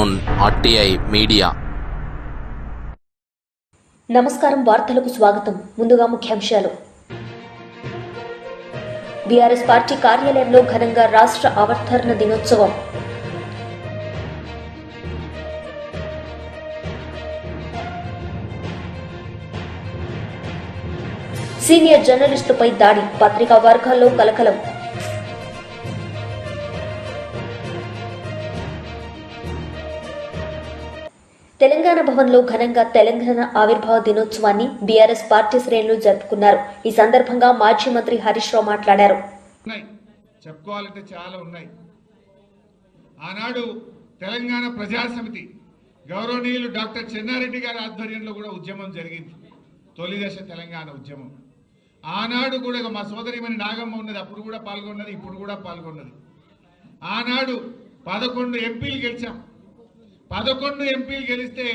Zone RTI media. నమస్కారం, వార్తలకు స్వాగతం. ముందుగా ముఖ్యాంశాలు. బీఆర్ఎస్ పార్టీ కార్యాలయంలో ఘనంగా రాష్ట్ర అవతరణ దినోత్సవం. సీనియర్ జర్నలిస్టులపై దాడి, పత్రికా వర్గాల్లో కలకలం. తెలంగాణ భవన్లో ఘనంగా తెలంగాణ ఆవిర్భావ దినోత్సవాన్ని బీఆర్ఎస్ పార్టీ శ్రేణులు జరుపుకున్నారు. ఈ సందర్భంగా మాజీ మంత్రి హరీష్ రావు మాట్లాడారు. చెప్పుకోవాలంటే చాలా ఉన్నాయి. ఆనాడు తెలంగాణ ప్రజాసమితి గౌరవనీయులు డాక్టర్ చెన్నారెడ్డి గారి ఆధ్వర్యంలో కూడా ఉద్యమం జరిగింది. తొలిదశ తెలంగాణ ఉద్యమం. ఆనాడు కూడా మా సోదరిమణి నాగమ్మ ఉన్నది, అప్పుడు కూడా పాల్గొన్నది, ఇప్పుడు కూడా పాల్గొన్నది. ఆనాడు 11 ఎంపీలు గెలిచాం. 11 ఎంపీలు గెలిస్తే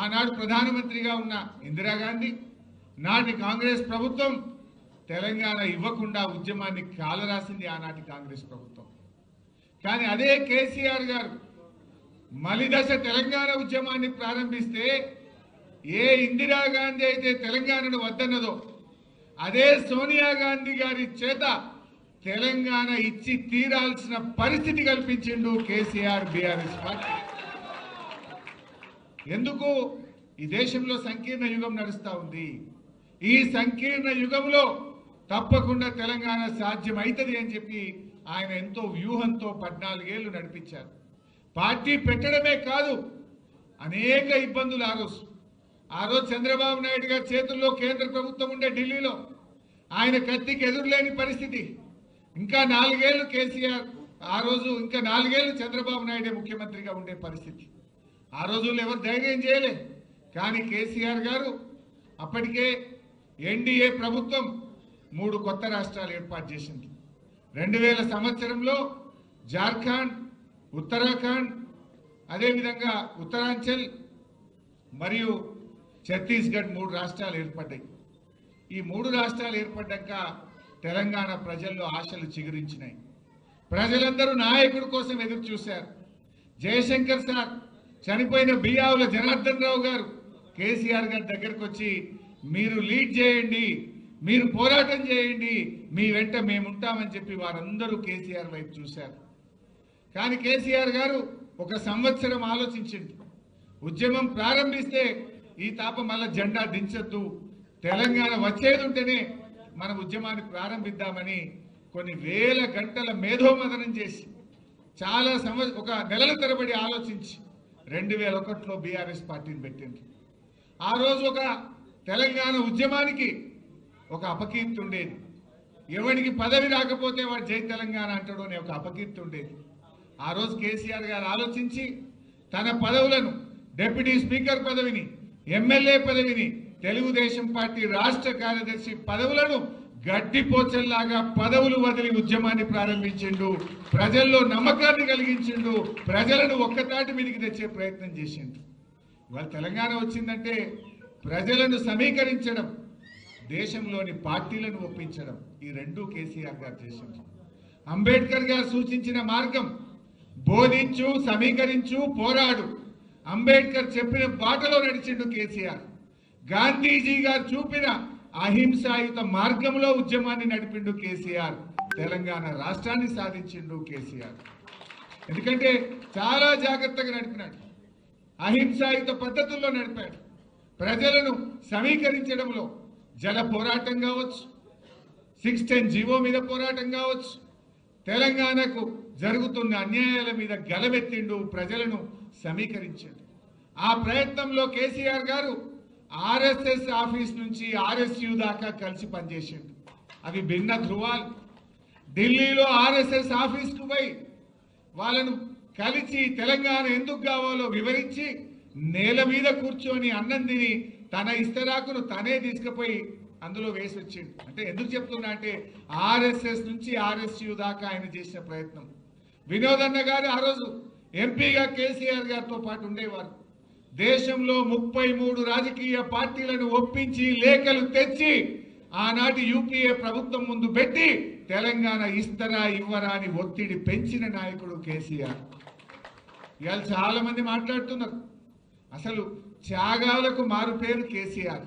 ఆనాడు ప్రధానమంత్రిగా ఉన్న ఇందిరాగాంధీ, నాటి కాంగ్రెస్ ప్రభుత్వం తెలంగాణ ఇవ్వకుండా ఉద్యమాన్ని కాలరాసింది ఆనాటి కాంగ్రెస్ ప్రభుత్వం. కానీ అదే కేసీఆర్ గారు మలిదశ తెలంగాణ ఉద్యమాన్ని ప్రారంభిస్తే ఏ ఇందిరాగాంధీ అయితే తెలంగాణను వద్దన్నదో అదే సోనియా గాంధీ గారి చేత తెలంగాణ ఇచ్చి తీరాల్సిన పరిస్థితి కల్పించిండు కేసీఆర్ బీఆర్ఎస్ పార్టీ. ఎందుకు? ఈ దేశంలో సంకీర్ణ యుగం నడుస్తూ ఉంది. ఈ సంకీర్ణ యుగంలో తప్పకుండా తెలంగాణ సాధ్యం అవుతుంది అని చెప్పి ఆయన ఎంతో వ్యూహంతో 14 ఏళ్లు నడిపించారు. పార్టీ పెట్టడమే కాదు, అనేక ఇబ్బందులు ఆ రోజు చంద్రబాబు నాయుడు గారి చేతుల్లో కేంద్ర ప్రభుత్వం ఉండే ఢిల్లీలో ఆయన కత్తికి ఎదురులేని పరిస్థితి. ఇంకా 4 ఏళ్లు కేసీఆర్, ఆ రోజు ఇంకా 4 ఏళ్లు చంద్రబాబు నాయుడే ముఖ్యమంత్రిగా ఉండే పరిస్థితి. ఆ రోజుల్లో ఎవరు ధైర్యం చేయలే. కానీ కేసీఆర్ గారు అప్పటికే ఎన్డీఏ ప్రభుత్వం 3 కొత్త రాష్ట్రాలు ఏర్పాటు చేసింది. 2000 సంవత్సరంలో జార్ఖండ్, ఉత్తరాఖండ్, అదేవిధంగా ఉత్తరాంచల్ మరియు ఛత్తీస్గఢ్ 3 రాష్ట్రాలు ఏర్పడ్డాయి. ఈ 3 రాష్ట్రాలు ఏర్పడ్డాక తెలంగాణ ప్రజల్లో ఆశలు చిగురించినాయి. ప్రజలందరూ నాయకుడి కోసం ఎదురు చూశారు. జయశంకర్ సార్, చనిపోయిన బియ్యావుల జనార్దన్ రావు గారు కేసీఆర్ గారి దగ్గరకు వచ్చి మీరు లీడ్ చేయండి, మీరు పోరాటం చేయండి, మీ వెంట మేముంటామని చెప్పి వారందరూ కేసీఆర్ వైపు చూశారు. కానీ కేసీఆర్ గారు 1 సంవత్సరం ఆలోచించింది. ఉద్యమం ప్రారంభిస్తే ఈ తాప మళ్ళా జెండా దించొద్దు, తెలంగాణ వచ్చేది ఉంటేనే మన ఉద్యమాన్ని ప్రారంభిద్దామని కొన్ని వేల గంటల మేధోమదనం చేసి చాలా ఒక నెలల తరబడి ఆలోచించి 2001లో బీఆర్ఎస్ పార్టీని పెట్టింది. ఆ రోజు ఒక తెలంగాణ ఉద్యమానికి ఒక అపకీర్తి ఉండేది. ఎవరికి పదవి రాకపోతే వాడు జై తెలంగాణ అంటాడు అనే ఒక అపకీర్తి ఉండేది. ఆ రోజు కేసీఆర్ గారు ఆలోచించి తన పదవులను, డిప్యూటీ స్పీకర్ పదవిని, ఎమ్మెల్యే పదవిని, తెలుగుదేశం పార్టీ రాష్ట్ర కార్యదర్శి పదవులను గడ్డిపోచల్లాగా పదవులు వదిలి ఉద్యమాన్ని ప్రారంభించిండు. ప్రజల్లో నమ్మకాన్ని కలిగించిండు. ప్రజలను ఒక్కతాటి మీదకి తెచ్చే ప్రయత్నం చేసిండు. ఇవాళ తెలంగాణ వచ్చిందంటే ప్రజలను సమీకరించడం, దేశంలోని పార్టీలను ఒప్పించడం, ఈ 2 కేసీఆర్ గారు చేసిండు. అంబేద్కర్ గారు సూచించిన మార్గం బోధించు, సమీకరించు, పోరాడు. అంబేద్కర్ చెప్పిన బాటలో నడిచిండు కేసీఆర్. గాంధీజీ గారు చూపిన అహింసాయుత మార్గంలో ఉద్యమాన్ని నడిపిండు కేసీఆర్. తెలంగాణ రాష్ట్రాన్ని సాధించిండు కేసీఆర్. ఎందుకంటే చాలా జాగ్రత్తగా నడిపినాడు. అహింసాయుత పద్ధతుల్లో నడిపాడు. ప్రజలను సమీకరించడంలో జల పోరాటం కావచ్చు, 610 జీవో మీద పోరాటం కావచ్చు, తెలంగాణకు జరుగుతున్న అన్యాయాల మీద గలమెత్తిండు, ప్రజలను సమీకరించాడు. ఆ ప్రయత్నంలో కేసీఆర్ గారు ఆర్ఎస్ఎస్ ఆఫీస్ నుంచి ఆర్ఎస్యు దాకా కలిసి పనిచేసిండు. అవి భిన్న ధృవాలు. ఢిల్లీలో ఆర్ఎస్ఎస్ ఆఫీస్కు పోయి వాళ్ళను కలిసి తెలంగాణ ఎందుకు కావాలో వివరించి నేల మీద కూర్చొని అన్నం తిని తన ఇస్తరాకును తనే తీసుకుపోయి అందులో వేసి వచ్చిండు. అంటే ఎందుకు చెప్తున్నా అంటే ఆర్ఎస్ఎస్ నుంచి ఆర్ఎస్యు దాకా ఆయన చేసిన ప్రయత్నం. వినోదన్న గారు ఆ రోజు ఎంపీగా కేసీఆర్ గారితో పాటు ఉండేవారు. దేశంలో 33 రాజకీయ పార్టీలను ఒప్పించి లేఖలు తెచ్చి ఆనాటి యూపీఏ ప్రభుత్వం ముందు పెట్టి తెలంగాణ ఇస్తరా ఇవ్వరా అని ఒత్తిడి పెంచిన నాయకుడు కేసీఆర్. ఇవాళ చాలా మంది మాట్లాడుతున్నారు. అసలు త్యాగాలకు మారు పేరు కేసీఆర్.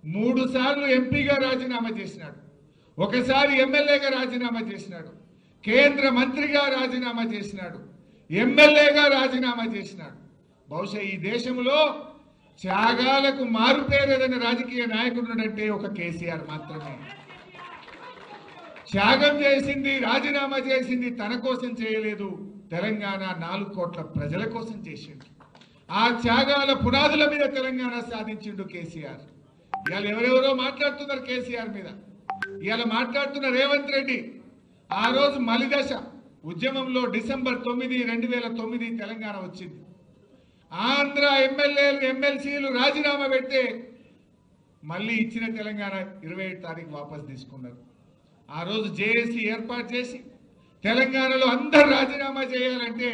3 సార్లు ఎంపీగా రాజీనామా చేసినాడు, ఒకసారి ఎమ్మెల్యేగా రాజీనామా చేసినాడు, కేంద్ర మంత్రిగా రాజీనామా చేసినాడు, ఎమ్మెల్యేగా రాజీనామా చేసినాడు. బహుశా ఈ దేశంలో త్యాగాలకు మారు పేరు ఏదైనా రాజకీయ నాయకుడుంటే ఒక కేసీఆర్ మాత్రమే. త్యాగం చేసింది, రాజీనామా చేసింది తన కోసం చేయలేదు, తెలంగాణ 4 కోట్ల ప్రజల కోసం చేసిండు. ఆ త్యాగాల పునాదుల మీద తెలంగాణ సాధించిండు కేసీఆర్. ఇవాళ ఎవరెవరో మాట్లాడుతున్నారు కేసీఆర్ మీద. ఇవాళ మాట్లాడుతున్న రేవంత్ రెడ్డి ఆ రోజు మలిదశ ఉద్యమంలో డిసెంబర్ 9, 2009 తెలంగాణ వచ్చింది. ఆంధ్ర ఎమ్మెల్యేలు ఎమ్మెల్సీలు రాజీనామా పెడితే మళ్ళీ ఇచ్చిన తెలంగాణ 27 తారీఖు వాపసు తీసుకున్నారు. ఆ రోజు జేఏసీ ఏర్పాటు చేసి తెలంగాణలో అందరు రాజీనామా చేయాలంటే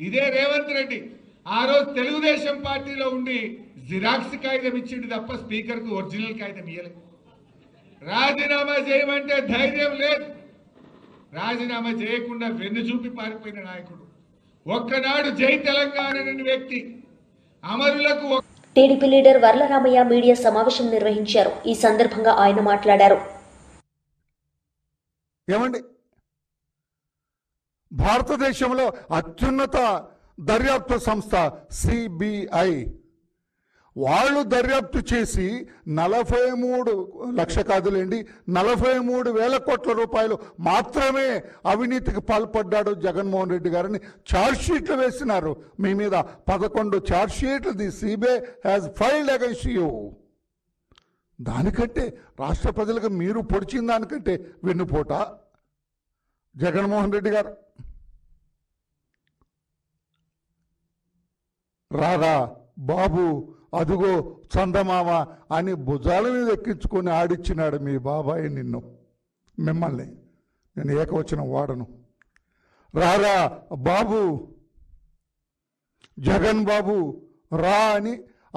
ఇదే రేవంత్ రెడ్డి ఆ రోజు తెలుగుదేశం పార్టీలో ఉండి జిరాక్స్ కాగితం ఇచ్చిండు తప్ప స్పీకర్కు ఒరిజినల్ కాగితం ఇయ్యలేదు. రాజీనామా చేయమంటే ధైర్యం లేదు. రాజీనామా చేయకుండా వెన్ను చూపి పారిపోయిన నాయకుడు. ఒక్కనాడు జై తెలంగాణ అనే వ్యక్తి అమరులకు. టీడీపీ లీడర్ వర్లరామయ్య మీడియా సమావేశం నిర్వహించారు. ఈ సందర్భంగా ఆయన మాట్లాడారు. ఏమండి, భారతదేశంలో అత్యున్నత దర్యాప్తు సంస్థ సిబిఐ వాళ్ళు దర్యాప్తు చేసి 43 లక్ష కాదులేండి 43,000 కోట్ల రూపాయలు మాత్రమే అవినీతికి పాల్పడ్డాడు జగన్మోహన్ రెడ్డి గారిని ఛార్జ్షీట్లు వేసినారు. మీ మీద 11 ఛార్జ్షీట్లు the CBI has filed against you. దానికంటే రాష్ట్ర ప్రజలకు మీరు పొడిచిన దానికంటే వెన్నుపోట జగన్మోహన్ రెడ్డి గారు. రారా బాబు అదుగో చందమామ అని భుజాల మీద ఎక్కించుకొని ఆడిచ్చినాడు మీ బాబాయ్ మిమ్మల్ని. నేను ఏకవచనం వాడను. రారా బాబు జగన్ బాబు రా అని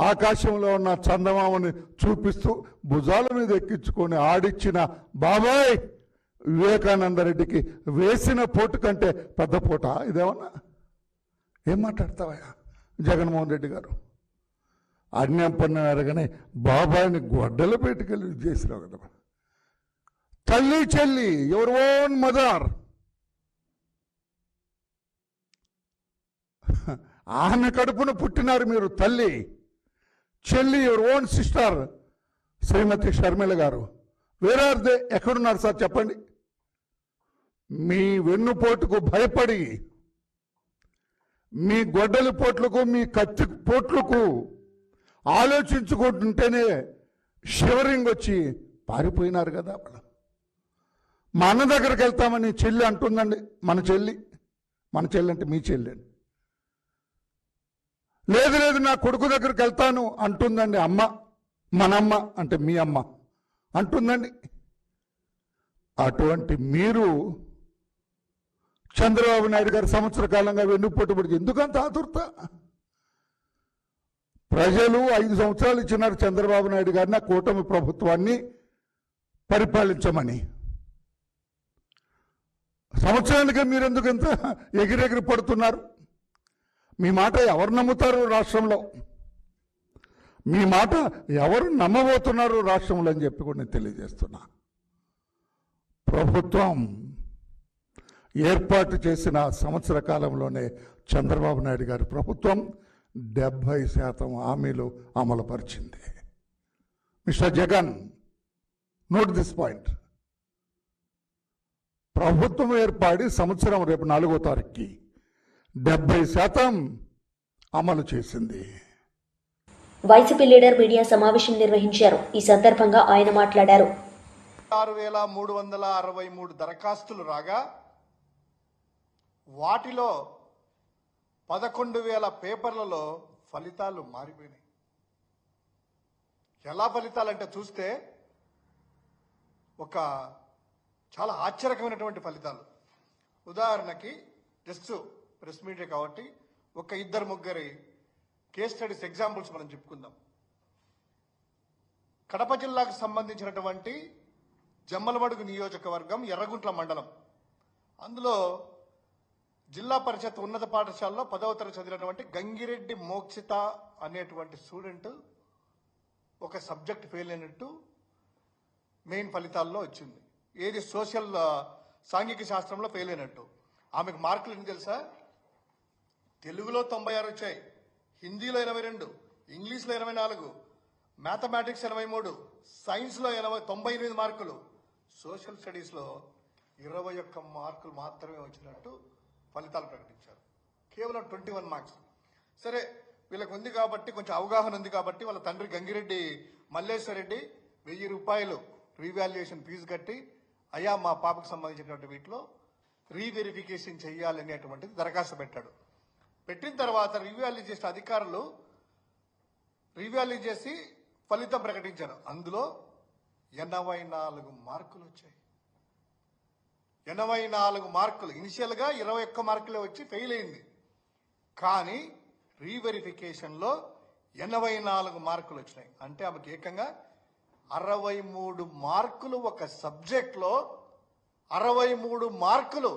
ఆకాశంలో ఉన్న చందమామని చూపిస్తూ భుజాల మీద ఎక్కించుకొని ఆడిచ్చిన బాబాయ్ వివేకానంద రెడ్డికి వేసిన పోటు కంటే పెద్ద పోట ఇదేమన్నా? ఏం మాట్లాడతావా జగన్మోహన్ రెడ్డి గారు? అన్యం పన్ను ఎరగని బాబాయిని గొడ్డలు పెట్టుకెళ్ళి చేసినావు కదా. తల్లి చెల్లి యువర్ ఓన్ మదర్, ఆమె కడుపున పుట్టినారు మీరు. తల్లి చెల్లి యువర్ ఓన్ సిస్టర్ శ్రీమతి షర్మిల గారు. వేరే అర్థే ఎక్కడున్నారు సార్ చెప్పండి? మీ వెన్నుపోటుకు భయపడి, మీ గొడ్డలి పోట్లకు, మీ కత్తి పోట్లకు ఆలోచించుకుంటుంటేనే షివరింగ్ వచ్చి పారిపోయినారు కదా. మా అన్న దగ్గరికి వెళ్తామని చెల్లి అంటుందండి. మన చెల్లి అంటే మీ చెల్లి. లేదు లేదు నా కొడుకు దగ్గరికి వెళ్తాను అంటుందండి అమ్మ. మనమ్మ అంటే మీ అమ్మ అంటుందండి. అటువంటి మీరు చంద్రబాబు నాయుడు గారు సంవత్సర కాలంగా వెన్నుపోటుపడి ఎందుకంత ఆతురత? ప్రజలు 5 సంవత్సరాలు ఇచ్చినారు చంద్రబాబు నాయుడు గారిని ఆ కూటమి ప్రభుత్వాన్ని పరిపాలించమని. సంవత్సరానికి మీరు ఎందుకు ఇంత ఎగిరెగిరి పడుతున్నారు? మీ మాట ఎవరు నమ్ముతారు రాష్ట్రంలో? మీ మాట ఎవరు నమ్మబోతున్నారు రాష్ట్రంలో అని చెప్పి కూడా నేను తెలియజేస్తున్నా. ప్రభుత్వం ఏర్పాటు చేసిన సంవత్సర కాలంలోనే చంద్రబాబు నాయుడు గారి ప్రభుత్వం 70% హామీలు అమలుపరిచింది. Mister Jagan, note this point. ప్రభుత్వం ఏర్పడి సంవత్సరం రేపు 4వ తారీఖుకి 70% అమలు చేసింది. వైసీపీ లీడర్ మీడియా సమావేశం నిర్వహించారు. ఈ సందర్భంగా ఆయన మాట్లాడారు. 6,363 దరఖాస్తులు రాగా వాటిలో 11,000 పేపర్లలో ఫలితాలు మారిపోయినాయి. ఎలా ఫలితాలంటే చూస్తే ఒక చాలా ఆశ్చర్యకరమైనటువంటి ఫలితాలు. ఉదాహరణకి జస్ట్ ప్రెస్ మీడియా కాబట్టి ఒక 2-3 కేస్ స్టడీస్ ఎగ్జాంపుల్స్ మనం చెప్పుకుందాం. కడప జిల్లాకు సంబంధించినటువంటి జమ్మలమడుగు నియోజకవర్గం ఎర్రగుంట్ల మండలం, అందులో జిల్లా పరిషత్ ఉన్నత పాఠశాలలో 10వ తరగతి చదివినటువంటి గంగిరెడ్డి మోక్షిత అనేటువంటి స్టూడెంట్ ఒక సబ్జెక్ట్ ఫెయిల్ అయినట్టు మెయిన్ ఫలితాల్లో వచ్చింది. ఏది సోషల్ సాంఘిక శాస్త్రంలో ఫెయిల్ అయినట్టు. ఆమెకు మార్కులు ఎన్ని తెలుసా? తెలుగులో 96 వచ్చాయి, హిందీలో 82, ఇంగ్లీష్లో 24, మ్యాథమెటిక్స్ 83, సైన్స్లో 98 మార్కులు, సోషల్ స్టడీస్లో 21 మార్కులు మాత్రమే వచ్చినట్టు ఫలితాలు ప్రకటించారు. కేవలం 21 మార్క్స్. సరే, వీళ్ళకి ఉంది కాబట్టి, కొంచెం అవగాహన ఉంది కాబట్టి వాళ్ళ తండ్రి గంగిరెడ్డి మల్లేశ్వర్ రెడ్డి 1000 రూపాయలు రీవాల్యుయేషన్ ఫీజు కట్టి, అయ్యా మా పాపకు సంబంధించినటువంటి వీటిలో రీవెరిఫికేషన్ చేయాలనేటువంటిది దరఖాస్తు పెట్టాడు. పెట్టిన తర్వాత రివాల్యూ చేసిన అధికారులు రివాల్యూ చేసి ఫలితం ప్రకటించారు. అందులో 84 మార్కులు వచ్చాయి. 84 మార్కులు. ఇనిషియల్ గా 21 మార్కులే వచ్చి ఫెయిల్ అయింది. కానీ రీవెరిఫికేషన్లో 84 మార్కులు వచ్చినాయి. అంటే ఆమెకి ఏకంగా 63 మార్కులు ఒక సబ్జెక్ట్లో 63 మార్కులు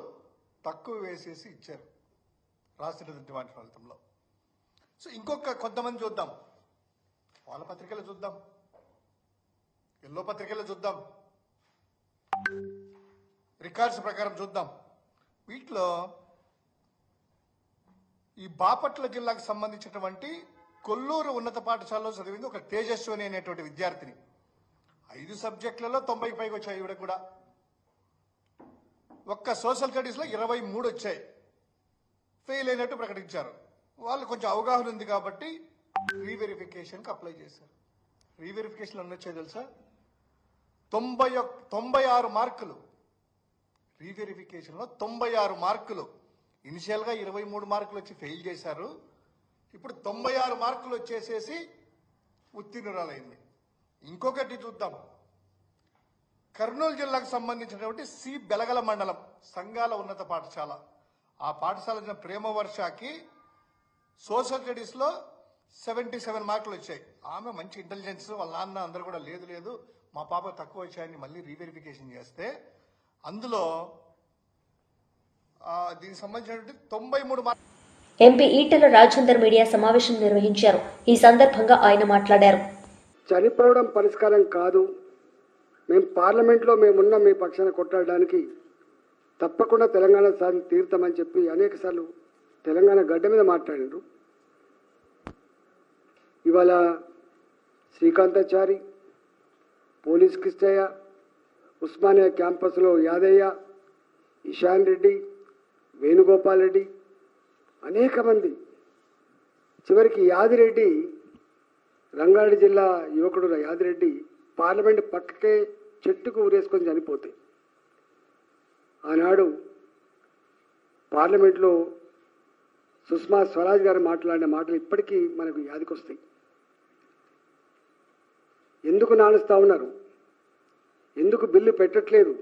తక్కువ వేసేసి ఇచ్చారు రాసినటువంటి వాటి ఫలితంలో. సో ఇంకొక కొంతమంది చూద్దాం, వాళ్ళ పత్రికలు చూద్దాం, ఎల్లో పత్రికలు చూద్దాం, రికార్డ్స్ ప్రకారం చూద్దాం. వీటిలో ఈ బాపట్ల జిల్లాకు సంబంధించినటువంటి కొల్లూరు ఉన్నత పాఠశాలలో చదివింది ఒక తేజస్విని అనేటువంటి విద్యార్థిని. 5 సబ్జెక్టులలో 90 పైకి వచ్చాయి. ఇవిడ కూడా ఒక్క సోషల్ స్టడీస్లో 23 వచ్చాయి. ఫెయిల్ అయినట్టు ప్రకటించారు. వాళ్ళు కొంచెం అవగాహన ఉంది కాబట్టి రీవెరిఫికేషన్కి అప్లై చేశారు. రీవెరిఫికేషన్ ఎన్ని వచ్చాయి తెలుసా? 96 మార్కులు. రీవెరిఫికేషన్లో 96 మార్కులు. ఇనిషియల్గా 23 మార్కులు వచ్చి ఫెయిల్ చేశారు. ఇప్పుడు 96 మార్కులు వచ్చేసేసి ఉత్తీర్ణురాలైంది. ఇంకొకటి చూద్దాం. కర్నూలు జిల్లాకు సంబంధించినటువంటి సి బెలగల మండలం సంఘాల ఉన్నత పాఠశాల. ఆ పాఠశాల ప్రేమ వర్షకి సోషల్ స్టడీస్లో 77 మార్కులు వచ్చాయి. ఆమె మంచి ఇంటెలిజెన్స్, వాళ్ళ నాన్న అందరూ కూడా లేదు మా పాప తక్కువ వచ్చాయని మళ్ళీ రీవెరిఫికేషన్ చేస్తే అందులో దీనికి సంబంధించినటువంటి 93 మార్కులు. ఎంపీ ఈటెల రాజేందర్ మీడియా సమావేశం నిర్వహించారు. ఈ సందర్భంగా ఆయన మాట్లాడారు. చనిపోవడం పరిష్కారం కాదు. మేము పార్లమెంట్లో మేమున్న మీ పక్షాన కొట్లాడడానికి తప్పకుండా తెలంగాణ సాధించి తీరుతామని చెప్పి అనేక సార్లు తెలంగాణ గడ్డ మీద మాట్లాడారు. ఇవాళ శ్రీకాంతాచారి, పోలీస్ కృష్ణయ్య, ఉస్మానియా క్యాంపస్లో యాదయ్య, ఇషాన్ రెడ్డి, వేణుగోపాల్ రెడ్డి, అనేక మంది, చివరికి యాదిరెడ్డి, రంగారెడ్డి జిల్లా యువకుడు యాదిరెడ్డి పార్లమెంట్ పక్కకే చెట్టుకు ఊరేసుకొని చనిపోతే ఆనాడు పార్లమెంట్లో సుష్మా స్వరాజ్ గారు మాట్లాడిన మాటలు ఇప్పటికీ మనకు యాదికొస్తాయి. ఎందుకు నానుస్తూ ఉన్నారు? ఎందుకు బిల్లు పెట్టట్లేదు?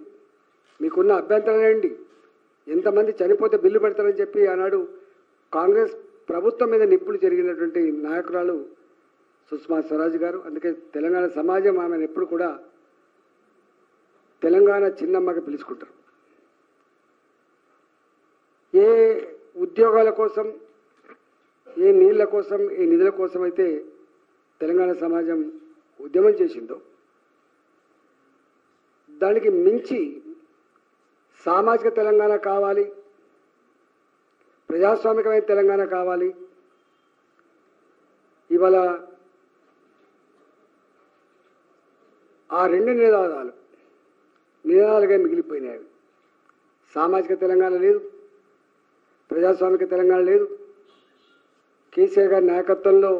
మీకున్న అభ్యంతరం ఏంటి? ఎంతమంది చనిపోతే బిల్లు పెడతారని చెప్పి ఆనాడు కాంగ్రెస్ ప్రభుత్వం మీద నిప్పులు జరిగినటువంటి నాయకురాలు సుష్మా స్వరాజ్ గారు. అందుకే తెలంగాణ సమాజం ఆమెను ఎప్పుడు కూడా తెలంగాణ చిన్నమ్మగా పిలుచుకుంటారు. ఏ ఉద్యోగాల కోసం, ఏ నీళ్ల కోసం, ఏ నిధుల కోసం అయితే తెలంగాణ సమాజం ఉద్యమం చేసిందో దానికి మించి సామాజిక తెలంగాణ కావాలి, ప్రజాస్వామికమైన తెలంగాణ కావాలి. ఇవాళ ఆ రెండు నినాదాలుగా మిగిలిపోయినాయి. సామాజిక తెలంగాణ లేదు, ప్రజాస్వామిక తెలంగాణ లేదు. కేసీఆర్ గారి నాయకత్వంలో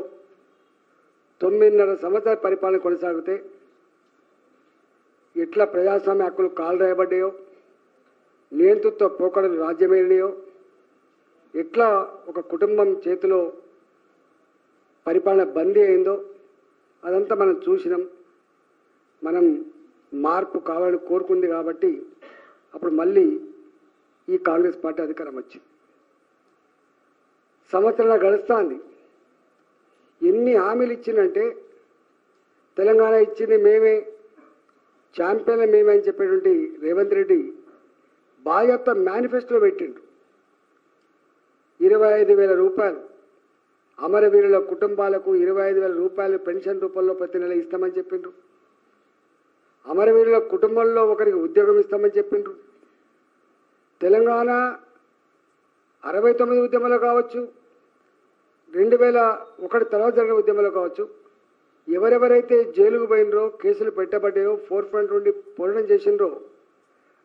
9.5 సంవత్సరాల పరిపాలన కొనసాగితే ఎట్లా ప్రజాస్వామ్య హక్కులు కాలు రాయబడ్డాయో, నియంతృత్వ పోకడలు రాజ్యమేలినాయో, ఎట్లా ఒక కుటుంబం చేతిలో పరిపాలన బందీ అయిందో అదంతా మనం చూసినాం. మనం మార్పు కావాలని కోరుకుంది కాబట్టి అప్పుడు మళ్ళీ ఈ కాంగ్రెస్ పార్టీ అధికారం వచ్చింది. సంవత్సరాలు గడుస్తుంది. ఎన్ని హామీలు ఇచ్చిందంటే తెలంగాణ ఇచ్చింది మేమే, ఛాంపియన్లు మేమే అని చెప్పేటువంటి రేవంత్ రెడ్డి బాధ్యత మేనిఫెస్టోలో పెట్టిండు. 25,000 రూపాయలు అమరవీరుల కుటుంబాలకు 25,000 రూపాయలు పెన్షన్ రూపంలో ప్రతి నెల ఇస్తామని చెప్పిండ్రు. అమరవీరుల కుటుంబంలో ఒకరికి ఉద్యోగం ఇస్తామని చెప్పిండ్రు. తెలంగాణ 69 ఉద్యమాలు కావచ్చు, 2001 తర్వాత జరిగిన ఉద్యమాలు కావచ్చు, ఎవరెవరైతే జైలుకు పోయినరో, కేసులు పెట్టబడ్డాయో, ఫోర్ ఫ్రంట్ నుండి పోరాటం చేసినరో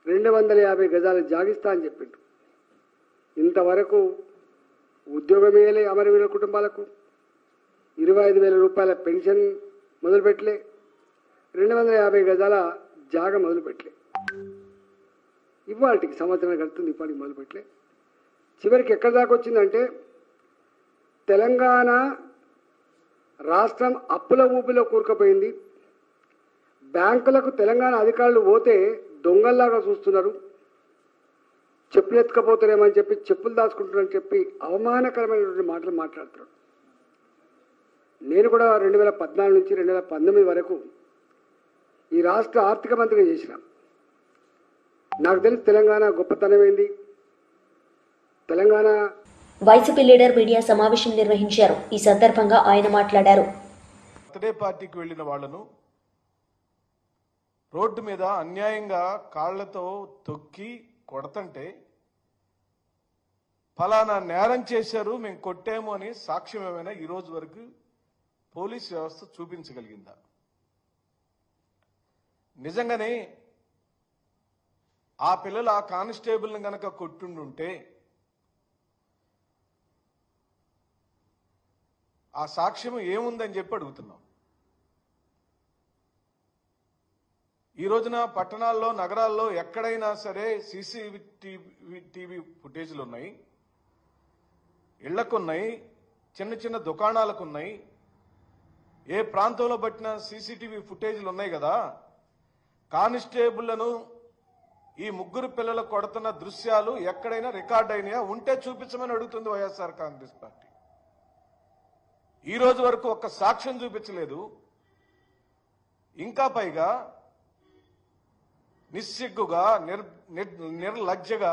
250 గజాలు జాగిస్తా అని చెప్పిండ్రు. ఇంతవరకు ఉద్యోగం ఇవ్వలే అమరవీరుల కుటుంబాలకు, 25,000 రూపాయల పెన్షన్ మొదలుపెట్టలే, 250 గజాల జాగ మొదలుపెట్టలే. ఇవాళకి సంవత్సరం గడుతుంది, ఇప్పటికి మొదలుపెట్టలే. చివరికి ఎక్కడి దాకా వచ్చిందంటే తెలంగాణ రాష్ట్రం అప్పుల ఊపిలో కూరుకుపోయింది. బ్యాంకులకు తెలంగాణ అధికారులు పోతే దొంగల్లాగా చూస్తున్నారు. చెప్పులు ఎత్తుకపోతారేమని చెప్పి చెప్పులు దాచుకుంటున్నారని చెప్పి అవమానకరమైనటువంటి మాటలు మాట్లాడుతున్నారు. నేను కూడా 2014 నుంచి 2019 వరకు ఈ రాష్ట్ర ఆర్థిక మంత్రిగా చేసిన. నాకు తెలిసి తెలంగాణ గొప్పతనం ఏంది, తెలంగాణ. వైసీపీ లీడర్ మీడియా సమావేశం నిర్వహించారు. ఈ సందర్భంగా ఆయన మాట్లాడారు. బర్త్డే పార్టీకి వెళ్ళిన వాళ్లను రోడ్డు మీద అన్యాయంగా కాళ్లతో తొక్కి కొడతంటే ఫలానా నేరం చేశారు, మేము కొట్టాము అని సాక్ష్యం ఏమైనా ఈ రోజు వరకు పోలీస్ వ్యవస్థ చూపించగలిగిందా? నిజంగానే ఆ పిల్లలు ఆ కానిస్టేబుల్ని గనక కొట్టుండుంటే ఆ సాక్ష్యం ఏముందని చెప్పి అడుగుతున్నాం. ఈ రోజున పట్టణాల్లో, నగరాల్లో ఎక్కడైనా సరే టీవీ ఫుటేజ్లు ఉన్నాయి, ఇళ్లకున్నాయి, చిన్న చిన్న దుకాణాలకు ఉన్నాయి. ఏ ప్రాంతంలో పట్టిన సీసీటీవీ ఫుటేజ్లు ఉన్నాయి కదా. కానిస్టేబుళ్లను ఈ ముగ్గురు పిల్లలు కొడుతున్న దృశ్యాలు ఎక్కడైనా రికార్డ్ అయినాయా? ఉంటే చూపించమని అడుగుతుంది వైఎస్ఆర్ కాంగ్రెస్ పార్టీ. ఈ రోజు వరకు ఒక్క సాక్ష్యం చూపించలేదు. ఇంకా పైగా నిస్సిగ్గుగా, నిర్లజ్జగా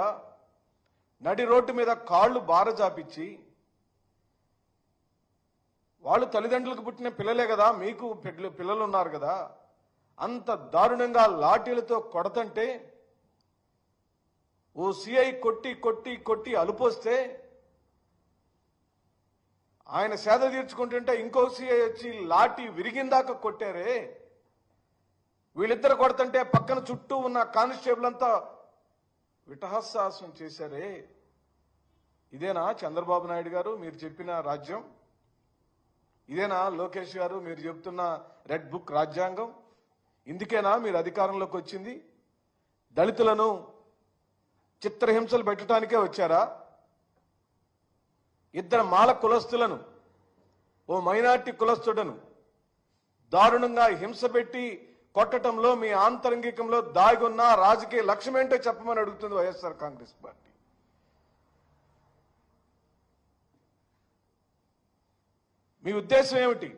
నడి రోడ్డు మీద కాళ్లు బారజాపించి, వాళ్ళు తల్లిదండ్రులకు పుట్టిన పిల్లలే కదా, మీకు పిల్లలు ఉన్నారు కదా, అంత దారుణంగా లాఠీలతో కొడతంటే ఓ సిఐ కొట్టి కొట్టి కొట్టి అలుపొస్తే ఆయన సేద తీర్చుకుంటుంటే ఇంకో సిఐ వచ్చి లాఠీ విరిగిందాకా కొట్టారే. వీళ్ళిద్దరు కొడుతుంటే పక్కన చుట్టూ ఉన్న కానిస్టేబుల్ అంతా విటహాసాసం చేశారే. ఇదేనా చంద్రబాబు నాయుడు గారు మీరు చెప్పిన రాజ్యం? ఇదేనా లోకేష్ గారు మీరు చెప్తున్న రెడ్ బుక్ రాజ్యాంగం? ఇందుకేనా మీరు అధికారంలోకి వచ్చింది? దళితులను చిత్రహింసలు పెట్టడానికే వచ్చారా? ఇద్దరు మాల కులస్తులను, ఓ మైనార్టీ కులస్తుడను దారుణంగా హింస పెట్టి కొట్టడంలో మీ ఆంతరంగికంలో దాగున్న రాజకీయ లక్ష్యం ఏంటో చెప్పమని అడుగుతుంది వైఎస్ఆర్ కాంగ్రెస్ పార్టీ. మీ ఉద్దేశం ఏమిటి?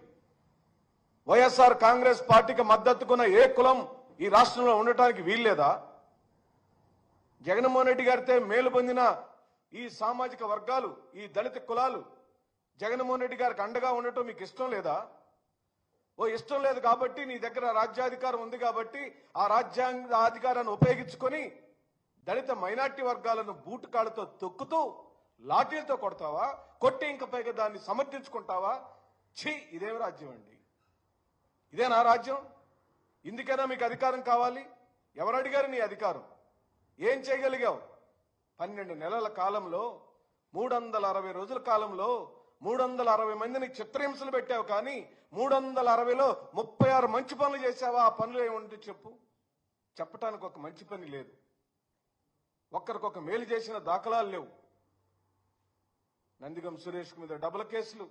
వైఎస్ఆర్ కాంగ్రెస్ పార్టీకి మద్దతుకున్న ఏ కులం ఈ రాష్ట్రంలో ఉండటానికి వీల్లేదా? జగన్మోహన్ రెడ్డి గారితో మేలు పొందిన ఈ సామాజిక వర్గాలు, ఈ దళిత కులాలు జగన్మోహన్ రెడ్డి గారికి అండగా ఉండటం మీకు ఇష్టం లేదా? ఇష్టం లేదు కాబట్టి నీ దగ్గర రాజ్యాధికారం ఉంది కాబట్టి ఆ రాజ్యాంగ అధికారాన్ని ఉపయోగించుకొని దళిత మైనార్టీ వర్గాలను బూటు కాళ్ళతో తొక్కుతూ లాఠీలతో కొడతావా? కొట్టి ఇంకా పైగా దాన్ని సమర్థించుకుంటావా? ఛీ, ఇదేం రాజ్యం అండి? ఇదేనా రాజ్యం? ఇందుకైనా మీకు అధికారం కావాలి? ఎవరు అడిగారు నీ అధికారం? ఏం చేయగలిగావు? 12 నెలల కాలంలో, 360 రోజుల కాలంలో 360 మందిని చిత్రహింసలు పెట్టావు. కానీ 360లో 36 మంచి పనులు చేశావా? ఆ పనులు ఏముంటే చెప్పు. చెప్పటానికి ఒక మంచి పని లేదు. ఒక్కరికొక మేలు చేసిన దాఖలాలు లేవు. నందిగం సురేష్ మీద డబుల్ కేసులు,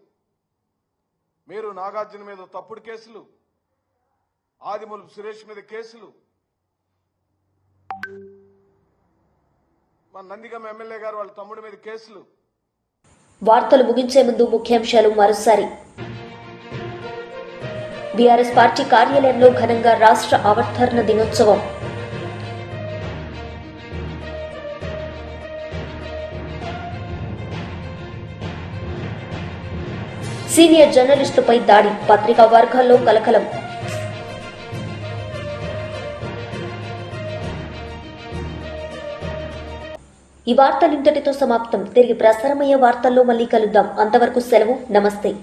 మీరు నాగార్జున మీద తప్పుడు కేసులు, ఆదిమూలపు సురేష్ మీద కేసులు, మన నందిగం ఎమ్మెల్యే గారు వాళ్ళ తమ్ముడి మీద కేసులు. వార్తలు ముగించే ముందు ముఖ్యాంశాలు మరోసారి. బీఆర్ఎస్ పార్టీ కార్యాలయంలో ఘనంగా రాష్ట్ర అవతరణ దినోత్సవం. సీనియర్ జర్నలిస్టులపై దాడి, పత్రికా వర్గాల్లో కలకలం. ఈ వార్తలు ఇంతటితో సమాప్తం. తిరిగి ప్రసారమయ్యే వార్తల్లో మళ్ళీ కలుద్దాం. అంతవరకు సెలవు. నమస్తే.